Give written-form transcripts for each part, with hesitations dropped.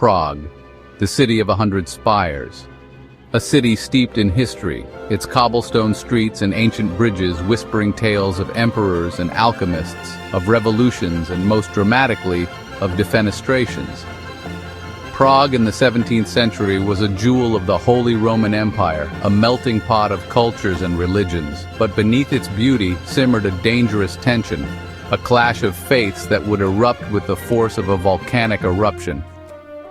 Prague, the city of 100 spires. A city steeped in history, its cobblestone streets and ancient bridges whispering tales of emperors and alchemists, of revolutions and most dramatically, of defenestrations. Prague in the 17th century was a jewel of the Holy Roman Empire, a melting pot of cultures and religions, but beneath its beauty simmered a dangerous tension, a clash of faiths that would erupt with the force of a volcanic eruption.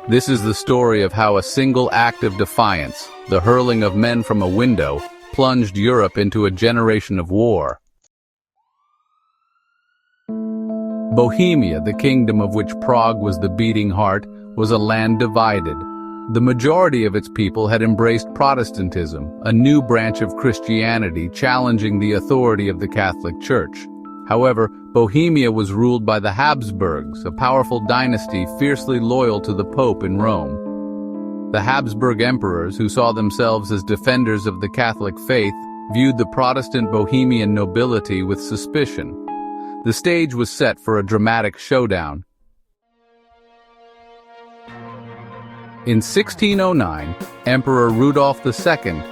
This is the story of how a single act of defiance, the hurling of men from a window, plunged Europe into a generation of war. Bohemia, the kingdom of which Prague was the beating heart, was a land divided. The majority of its people had embraced Protestantism, a new branch of Christianity challenging the authority of the Catholic Church. However, Bohemia was ruled by the Habsburgs, a powerful dynasty fiercely loyal to the Pope in Rome. The Habsburg emperors, who saw themselves as defenders of the Catholic faith, viewed the Protestant Bohemian nobility with suspicion. The stage was set for a dramatic showdown. In 1609, Emperor Rudolf II,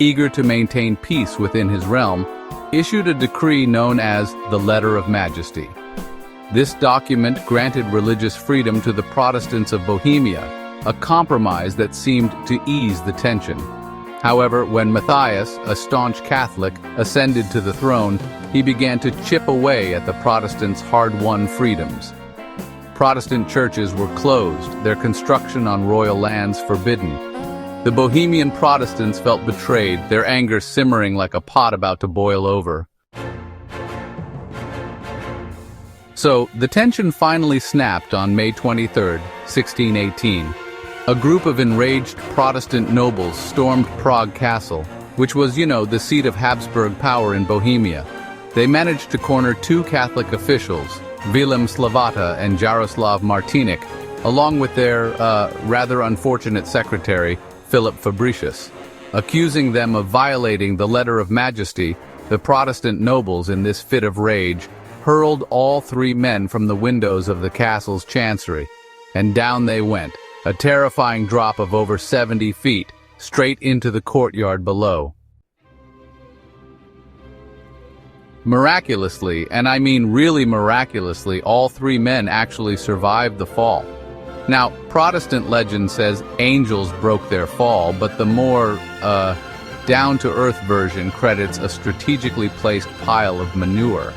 eager to maintain peace within his realm, issued a decree known as the Letter of Majesty. This document granted religious freedom to the Protestants of Bohemia, a compromise that seemed to ease the tension. However, when Matthias, a staunch Catholic, ascended to the throne, he began to chip away at the Protestants' hard-won freedoms. Protestant churches were closed, their construction on royal lands forbidden. The Bohemian Protestants felt betrayed, their anger simmering like a pot about to boil over. So, the tension finally snapped on May 23, 1618. A group of enraged Protestant nobles stormed Prague Castle, which was, the seat of Habsburg power in Bohemia. They managed to corner two Catholic officials, Vilém Slavata and Jaroslav Martinic, along with their, rather unfortunate secretary, Philip Fabricius. Accusing them of violating the Letter of Majesty, the Protestant nobles in this fit of rage hurled all three men from the windows of the castle's chancery, and down they went, a terrifying drop of over 70 feet, straight into the courtyard below. Miraculously, and I mean really miraculously, all three men actually survived the fall. Now, Protestant legend says angels broke their fall, but the more, down-to-earth version credits a strategically placed pile of manure.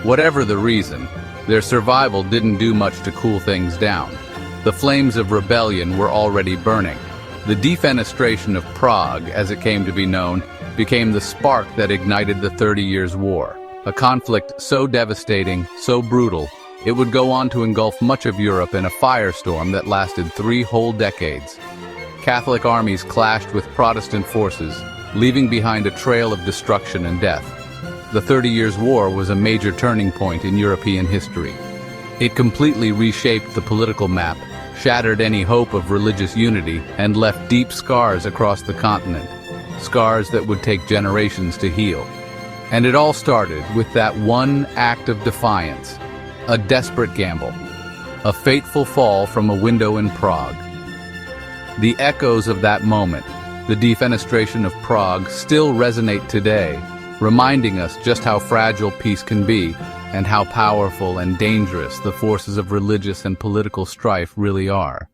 Whatever the reason, their survival didn't do much to cool things down. The flames of rebellion were already burning. The Defenestration of Prague, as it came to be known, became the spark that ignited the 30 Years' War, a conflict so devastating, so brutal, it would go on to engulf much of Europe in a firestorm that lasted 3 whole decades. Catholic armies clashed with Protestant forces, leaving behind a trail of destruction and death. The 30 Years' War was a major turning point in European history. It completely reshaped the political map, shattered any hope of religious unity, and left deep scars across the continent, scars that would take generations to heal. And it all started with that one act of defiance, a desperate gamble, a fateful fall from a window in Prague. The echoes of that moment, the Defenestration of Prague, still resonate today, reminding us just how fragile peace can be and how powerful and dangerous the forces of religious and political strife really are.